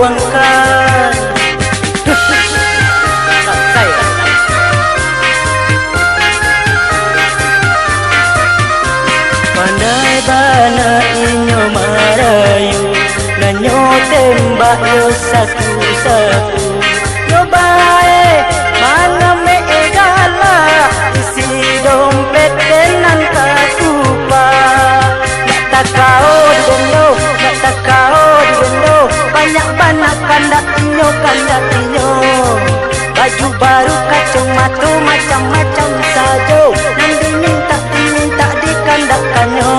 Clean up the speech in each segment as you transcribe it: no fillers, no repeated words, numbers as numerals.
menangguangkan. Pandai bana inyo marayu, nanyo tembak yo saku-saku. Yo bae mana me egala, isi dompet tenan katupa. Nak takao digendo, nak takao digendo, banyak banyak kandak inyo, kandak inyo. Baju baru kacau matu macam-macam sajo, nanti minta dikandakannya.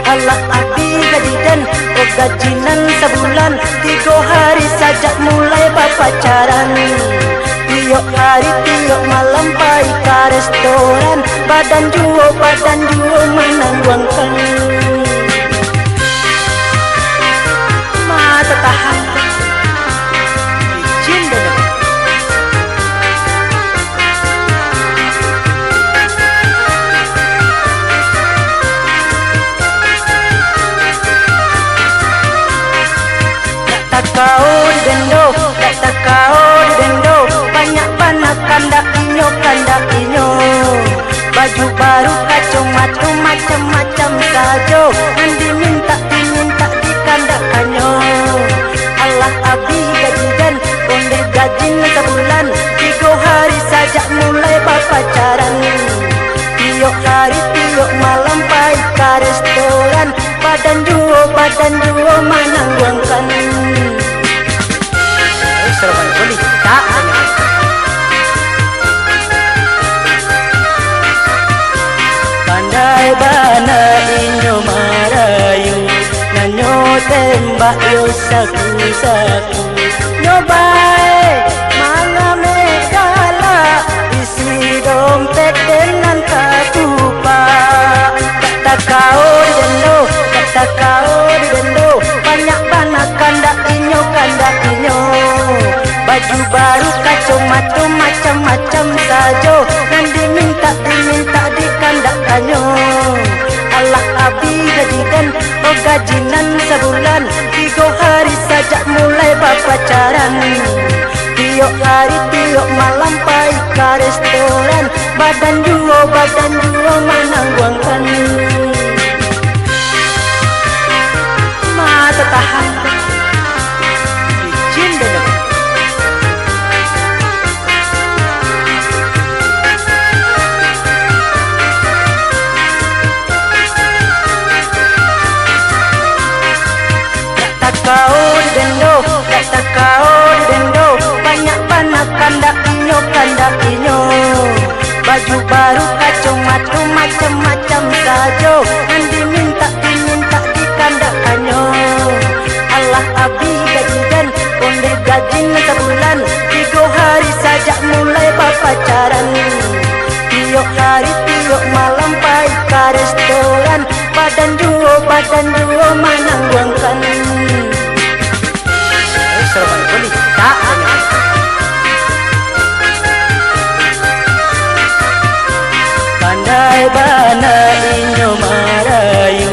Allah abdi gajian, oh gajinan sebulan, 3 hari saja mulai berpacaran. Tiap hari tiap malam pergi ke restoran, badan juo menangguangkan. Mata tahan izin dan takao digendo, tak takao digendo, banyak banyak kandak inyo. Baju baru kacau matu macam-macam sajo, nanti minta dikandakannya. Allah abdi gajian, konde gaji sebulan, 3 hari saja mulai berpacaran. Tiap hari tiap malam pergi ke restoran, badan juo menangguangkan. Serban boleh tak? Pandai bana inyo marayu, nanyo tembak yo saku-saku. Yo bae mana megala, isi dompet tenan katupa. Takao digendo, banyak banyak kandak inyo. Baju baru kacau matu macam-macam sajo, nanti minta dikandakannya. Allah abdi gajian, oh gajinan sebulan, 3 hari saja mulai berpacaran. Tiap hari tiap malam pergi ke restoran, badan juo menangguangkan. Mata tahan izin dan takao digendo, banyak banyak kandak inyo. Baju baru kacau matu macam-macam sajo, nanti minta dikandakannya. Allah abdi gajian, konde gaji sebulan, 3 hari saja mulai berpacaran. Tiap hari tiap malam pergi ke restoran, badan juo menangguangkan. Serban boleh tak? Pandai bana inyo marayu,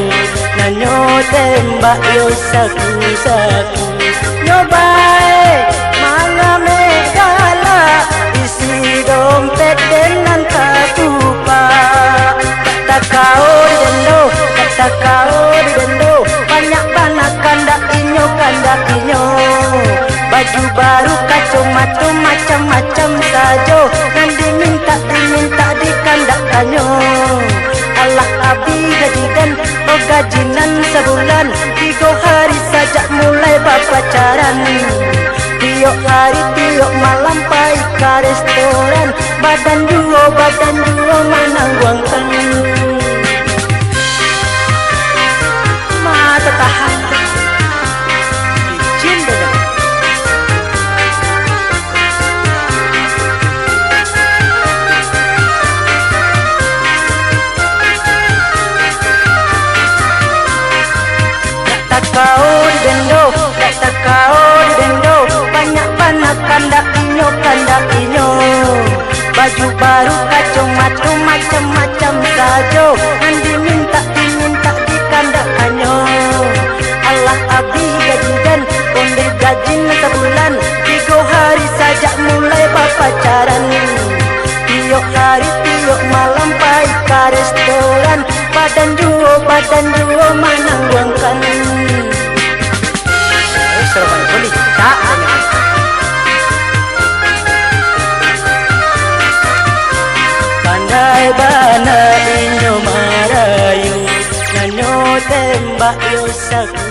nanyo tembak yo saku-saku. Yo bae mana megala, isi dompet tenan katupa. Takao digendo, banyak banyak kandak inyo. Baju baru kacau matu macam-macam sajo, nanti minta dikandakannya. Allah abdi gajian, oh gajinan sebulan, 3 hari saja mulai berpacaran. Tiap hari tiap malam pergi ke restoran, badan juo menangguangkan. Mata tahan izin dan takao digendo, banyak banyak kandak inyo. Baju na inyo marayu, nyanyo tembak yo sak